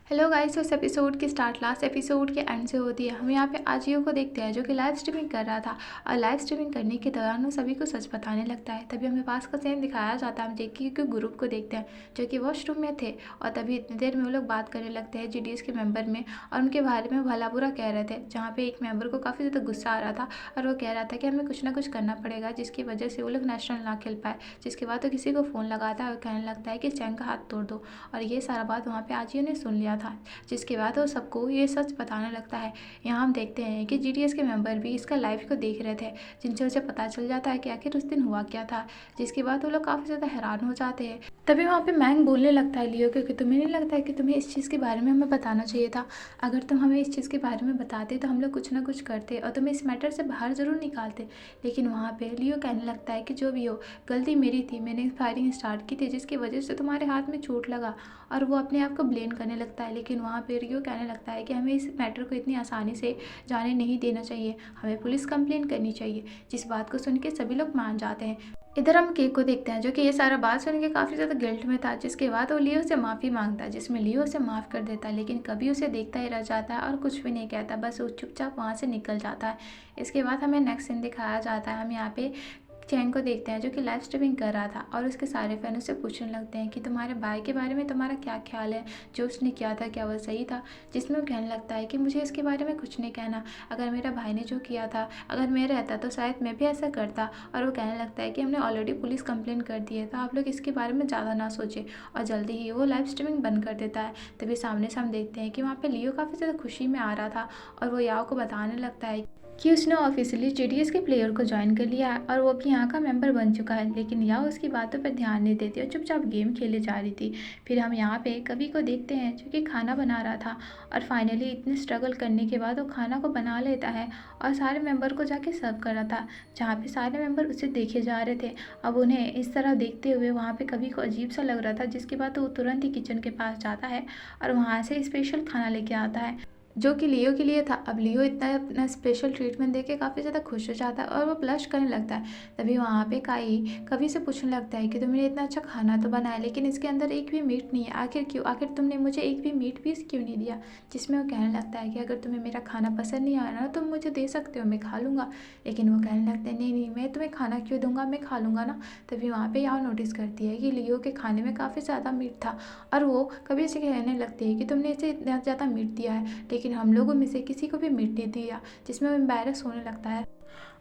Hello guys. उस episode की start last episode के एंड से होती है। हम यहाँ पे आजियो को देखते हैं जो कि लाइव स्ट्रीमिंग कर रहा था और लाइव स्ट्रीमिंग करने के दौरान वो सभी को सच बताने लगता है। तभी हमें पास का सीन दिखाया जाता है। हम जेकी के ग्रुप को देखते हैं जो कि वॉशरूम में थे और तभी इतनी देर में वो लोग बात करने लगते हैं जीडीएस के मेंबर में और उनके बारे में भला बुरा कह रहे थे। जहाँ पे एक मेंबर को काफ़ी ज़्यादा गुस्सा आ रहा था और वो कह रहा था कि हमें कुछ ना कुछ करना पड़ेगा जिसकी वजह से वो लोग नेशनल ना खेल पाए। जिसके बाद तो किसी को फ़ोन लगाता है और कहने लगता है कि चैंग का हाथ तोड़ दो। और ये सारा बात वहाँ पे आजियो ने सुन लिया था, जिसके बाद वो सबको ये सच बताने लगता है। यहाँ हम देखते हैं कि जीडीएस के मेंबर भी इसका लाइव को देख रहे थे, जिनसे उसे पता चल जाता है कि आखिर उस दिन हुआ क्या था। जिसके बाद वो लोग काफ़ी ज़्यादा हैरान हो जाते हैं। तभी वहाँ पे मैंग बोलने लगता है लियो को कि तुम्हें नहीं लगता है कि तुम्हें इस चीज़ के बारे में हमें बताना चाहिए था। अगर तुम हमें इस चीज़ के बारे में बताते तो हम लोग कुछ ना कुछ करते और तुम्हें इस मैटर से बाहर ज़रूर निकालते। लेकिन वहाँ पे लियो कहने लगता है कि जो भी हो, गलती मेरी थी, मैंने फायरिंग स्टार्ट की थी जिसकी वजह से तुम्हारे हाथ में चोट लगा। और वो अपने आप को ब्लेम करने लगता है। लेकिन वहाँ पे रियो कहने लगता है कि हमें इस मैटर को इतनी आसानी से जाने नहीं देना चाहिए, हमें पुलिस कंप्लेन करनी चाहिए। जिस बात को सुन के सभी लोग मान जाते हैं। इधर हम केक को देखते हैं जो कि ये सारा बात सुन के काफ़ी ज़्यादा गिल्ट में था। जिसके बाद वो लियो से माफ़ी मांगता है, जिसमें लियो उसे माफ़ कर देता है। लेकिन कभी उसे देखता ही रह जाता है और कुछ भी नहीं कहता, बस वो चुपचाप वहाँ से निकल जाता है। इसके बाद हमें नेक्स्ट सीन दिखाया जाता है। हम यहाँ पे चैंग को देखते हैं जो कि लाइव स्ट्रीमिंग कर रहा था और उसके सारे फैन उससे पूछने लगते हैं कि तुम्हारे भाई के बारे में तुम्हारा क्या ख्याल है, जो उसने किया था क्या वो सही था। जिसमें वो कहने लगता है कि मुझे इसके बारे में कुछ नहीं कहना, अगर मेरा भाई ने जो किया था अगर मैं रहता तो शायद मैं भी ऐसा करता। और वो कहने लगता है कि हमने ऑलरेडी पुलिस कंप्लेन कर दी है, तो आप लोग इसके बारे में ज़्यादा ना सोचें। और जल्दी ही वो लाइव स्ट्रीमिंग बंद कर देता है। तभी सामने से हम देखते हैं कि वहाँ पे लियो काफ़ी ज़्यादा खुशी में आ रहा था और वो याओ को बताने लगता है कि उसने ऑफिशियली जीडीएस के प्लेयर को ज्वाइन कर लिया है और वो भी यहाँ का मेंबर बन चुका है। लेकिन याओ उसकी बातों पर ध्यान नहीं देती और चुपचाप गेम खेले जा रही थी। फिर हम यहाँ पे कवि को देखते हैं जो कि खाना बना रहा था और फाइनली इतने स्ट्रगल करने के बाद वो खाना को बना लेता है और सारे मेंबर को जाके सर्व कर रहा था। जहाँ पे सारे मेंबर उसे देखे जा रहे थे। अब उन्हें इस तरह देखते हुए वहाँ पे कवि को अजीब सा लग रहा था। जिसके बाद वो तुरंत ही किचन के पास जाता है और वहाँ से स्पेशल खाना लेके आता है जो कि लियो के लिए था। अब लियो इतना अपना स्पेशल ट्रीटमेंट देके काफ़ी ज़्यादा खुश हो जाता है और वो ब्लश करने लगता है। तभी वहाँ पे काई कवि से पूछने लगता है कि तुमने इतना अच्छा खाना तो बनाया लेकिन इसके अंदर एक भी मीट नहीं है, आखिर क्यों, आखिर तुमने मुझे एक भी मीट पीस क्यों नहीं दिया। जिसमें वो कहने लगता है कि अगर तुम्हें मेरा खाना पसंद नहीं आया ना तुम मुझे दे सकते हो, मैं खा लूँगा। लेकिन वो कहने लगता है नहीं नहीं, मैं तुम्हें खाना क्यों दूंगा, मैं खा लूँगा ना। तभी वहाँ पे याओ नोटिस करती है कि लियो के खाने में काफ़ी ज़्यादा मीट था और वो कभी से कहने लगती है कि तुमने इसे इतना ज़्यादा मीट दिया है लेकिन हम लोगों में से किसी को भी मीट नहीं दिया। जिसमें वो एम्बैरस होने लगता है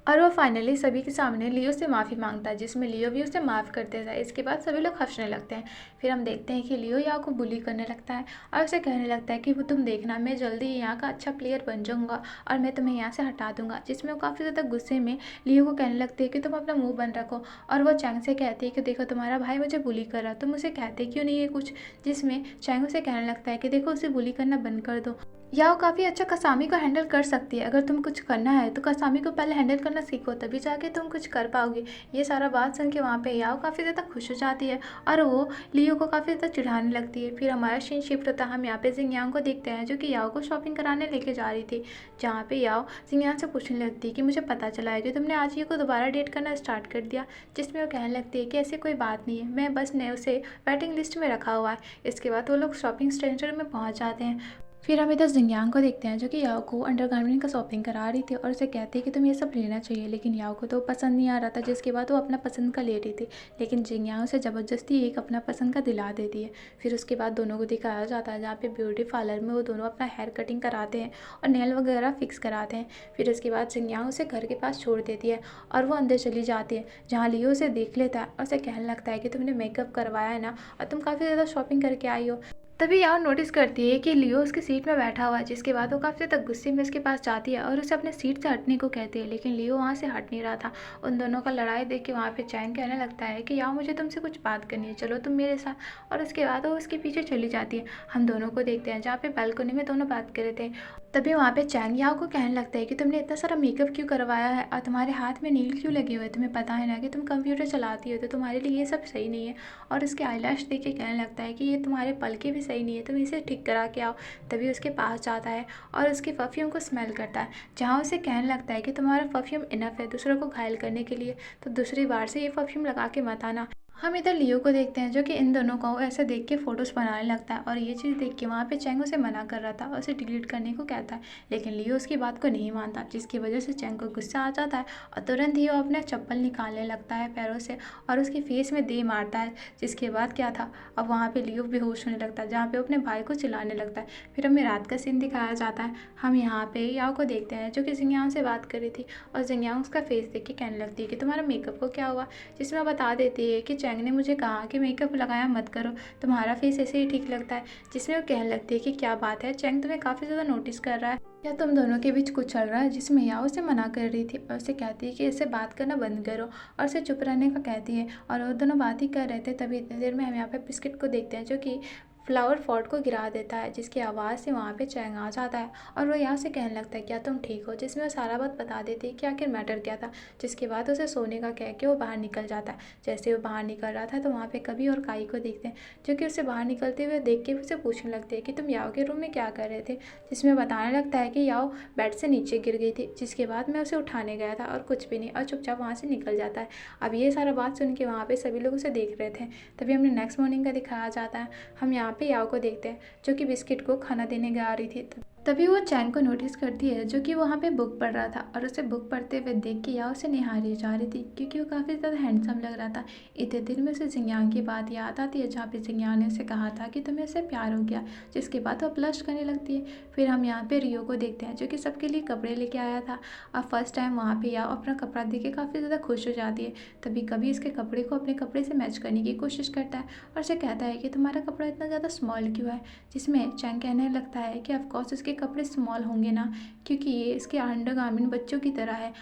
और वो फाइनली सभी के सामने लियो से माफ़ी मांगता है, जिसमें लियो भी उसे माफ़ कर देता है। इसके बाद सभी लोग हंसने लगते हैं। फिर हम देखते हैं कि लियो याओ को बुली करने लगता है और उसे कहने लगता है कि वो तुम देखना, मैं जल्दी ही यहाँ का अच्छा प्लेयर बन जाऊँगा और मैं तुम्हें यहाँ से हटा दूंगा। जिसमें वो काफ़ी ज़्यादा गुस्से में लियो को कहने लगती है कि तुम अपना मुँह बंद रखो। और वो चैंग से कहती है कि देखो तुम्हारा भाई मुझे बुली कर रहा, तुम उसे कहते क्यों नहीं है कुछ। जिसमें चैंग उसे कहने लगता है कि देखो उसे बुली करना बंद कर दो, याओ काफ़ी अच्छा कसामी को हैंडल कर सकती है, अगर तुम कुछ करना है तो कसामी को पहले हैंडल करना सीखो तभी जाके तुम कुछ कर पाओगे। ये सारा बात सुन के वहाँ पे याओ काफ़ी ज़्यादा खुश हो जाती है और वो लियो को काफ़ी ज़्यादा चिढ़ाने लगती है। फिर हमारा सीन शिफ्ट होता है। हम यहाँ पे जिंगयांग को देखते हैं जो कि याओ को शॉपिंग कराने लेके जा रही थी। जहाँ पे याओ जिंगयांग से पूछने लगती है कि मुझे पता चला है कि तुमने आज ये को दोबारा डेट करना स्टार्ट कर दिया। जिसमें वो कहने लगती है कि ऐसी कोई बात नहीं है, मैं बस ने उसे वेटिंग लिस्ट में रखा हुआ है। इसके बाद वो लोग शॉपिंग सेंटर में पहुँच जाते हैं। फिर हम इधर जिंगयांग को देखते हैं जो कि याओ को अंडरगारमेंट का शॉपिंग करा रही थी और उसे कहती है कि तुम ये सब लेना चाहिए। लेकिन याओ को तो पसंद नहीं आ रहा था। जिसके बाद वो अपना पसंद का ले रही थी। लेकिन जिंगयांग उसे ज़बरदस्ती एक अपना पसंद का दिला देती है। फिर उसके बाद दोनों को दिखाया जाता है जहाँ पे ब्यूटी पार्लर में वो दोनों अपना हेयर कटिंग कराते हैं और नेल वगैरह फिक्स कराते हैं। फिर उसके बाद जिंगयांग उसे घर के पास छोड़ देती है और वो अंदर चली जाती है जहाँ लियो उसे देख लेता है और उसे कहने लगता है कि तुमने मेकअप करवाया है ना और तुम काफ़ी ज़्यादा शॉपिंग करके आई हो। तभी याओ नोटिस करती है कि लियो उसकी सीट में बैठा हुआ है। जिसके बाद वो काफ़ी ज़्यादा गुस्से में उसके पास जाती है और उसे अपने सीट से हटने को कहती है। लेकिन लियो वहाँ से हट नहीं रहा था। उन दोनों का लड़ाई देख के वहाँ पे चैंग कहने लगता है कि याओ मुझे तुमसे कुछ बात करनी है, चलो तुम मेरे साथ। और उसके बाद वो उसके पीछे चली जाती है। हम दोनों को देखते हैं जहाँ पे बालकनी में दोनों बात कर रहे थे। तभी वहाँ पे चैंग याओ को कहने लगता है कि तुमने इतना सारा मेकअप क्यों करवाया है और तुम्हारे हाथ में नील क्यों लगे हुए हैं, तुम्हें पता है ना कि तुम कंप्यूटर चलाती हो तो तुम्हारे लिए ये सब सही नहीं है। और उसके आईलैश देख के कहने लगता है कि ये तुम्हारे पलके भी सही नहीं है, तुम इसे ठीक करा के आओ। तभी उसके पास जाता है और उसके परफ्यूम को स्मेल करता है जहाँ उसे कहने लगता है कि तुम्हारा परफ्यूम इनफ है दूसरों को घायल करने के लिए, तो दूसरी बार से ये परफ्यूम लगा के मत आना। हम इधर लियो को देखते हैं जो कि इन दोनों को ऐसे देख के फ़ोटोज़ बनाने लगता है और ये चीज़ देख के वहाँ पे चैंग उसे मना कर रहा था और उसे डिलीट करने को कहता है, लेकिन लियो उसकी बात को नहीं मानता, जिसकी वजह से चैंग को गुस्सा आ जाता है और तुरंत ही वो अपना चप्पल निकालने लगता है पैरों से और उसके फेस में दे मारता है। जिसके बाद क्या था, अब वहाँ पे लियो बेहोश होने लगता है, जहाँ पे वो अपने भाई को चिल्लाने लगता है। फिर हमें रात का सीन दिखाया जाता है। हम यहाँ पे याओ को देखते हैं जो कि जिंगयांग से बात कर रही थी और जिंगयांग उसका फेस देख के कहने लगती है कि तुम्हारा मेकअप को क्या हुआ, जिसमें वो बता देती है कि चैंग ने मुझे कहा कि मेकअप लगाया मत करो, तुम्हारा फेस ऐसे ही ठीक लगता है। जिसमें वो कहने लगती है कि क्या बात है, चैंग तुम्हें काफ़ी ज़्यादा नोटिस कर रहा है या तुम दोनों के बीच कुछ चल रहा है। जिसमें याओ उसे मना कर रही थी और उसे कहती है कि इससे बात करना बंद करो और उसे चुप रहने का कहती है। और वो दोनों बात ही कर रहे थे, तभी इतनी देर में हम यहाँ पे बिस्किट को देखते हैं जो कि फ्लावर पॉट को गिरा देता है, जिसकी आवाज़ से वहाँ पे चैंग आ जाता है और वो यहाँ से कहने लगता है क्या तुम ठीक हो, जिसमें वो सारा बात बता देती है कि आखिर मैटर क्या था। जिसके बाद उसे सोने का कह के वो बाहर निकल जाता है। जैसे वो बाहर निकल रहा था तो वहाँ पे कभी और काई को देखते हैं जो कि उसे बाहर निकलते हुए देख के उसे पूछने लगते हैं कि तुम याओ के रूम में क्या कर रहे थे। जिसमें बताने लगता है कि याओ बेड से नीचे गिर गई थी, जिसके बाद मैं उसे उठाने गया था और कुछ भी नहीं, और चुपचाप वहाँ से निकल जाता है। अब ये सारा बात सुन के वहाँ पे सभी लोग उसे देख रहे थे। तभी हमने नेक्स्ट मॉर्निंग का दिखाया जाता है। हम यहाँ पे याओ को देखते हैं जो कि बिस्किट को खाना देने जा रही थी। तभी वो चैंग को नोटिस करती है जो कि वहाँ पे बुक पढ़ रहा था और उसे बुक पढ़ते हुए देख के याओ उसे निहारी जा रही थी क्योंकि वो काफ़ी ज़्यादा हैंडसम लग रहा था। इतने दिन में उसे जिंगयांग की बात याद आती है जहाँ पे जिंगयांग ने उसे कहा था कि तुम्हें उससे प्यार हो गया, जिसके बाद वो ब्लश करने लगती है। फिर हम यहाँ पे रियो को देखते हैं जो कि सबके लिए कपड़े लेके आया था और फर्स्ट टाइम वहाँ पे याओ अपना कपड़ा देख के काफ़ी ज़्यादा खुश हो जाती है। तभी कभी इसके कपड़े को अपने कपड़े से मैच करने की कोशिश करता है और उसे कहता है कि तुम्हारा कपड़ा इतना ज़्यादा स्मॉल क्यों है। जिसमें चैंग कहने लगता है कि ऑफकोर्स इसके कपड़े स्मॉल होंगे ना, क्योंकि ये इसके अंडरगारमेंट बच्चों की तरह है।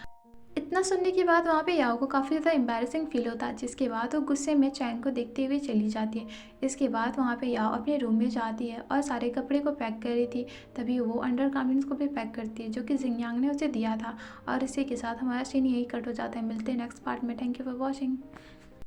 इतना सुनने के बाद वहाँ पे याओ को काफ़ी ज़्यादा एम्बैरेसिंग फील होता है, जिसके बाद वो गुस्से में चैंग को देखते हुए चली जाती है। इसके बाद वहाँ पे याओ अपने रूम में जाती है और सारे कपड़े को पैक कर रही थी। तभी वो अंडरगारमेंट्स को भी पैक करती है जो कि जिंगयांग ने उसे दिया था। और इसी के साथ हमारा सीन यही कट हो जाता है। मिलते हैं नेक्स्ट पार्ट में। Thank you for watching.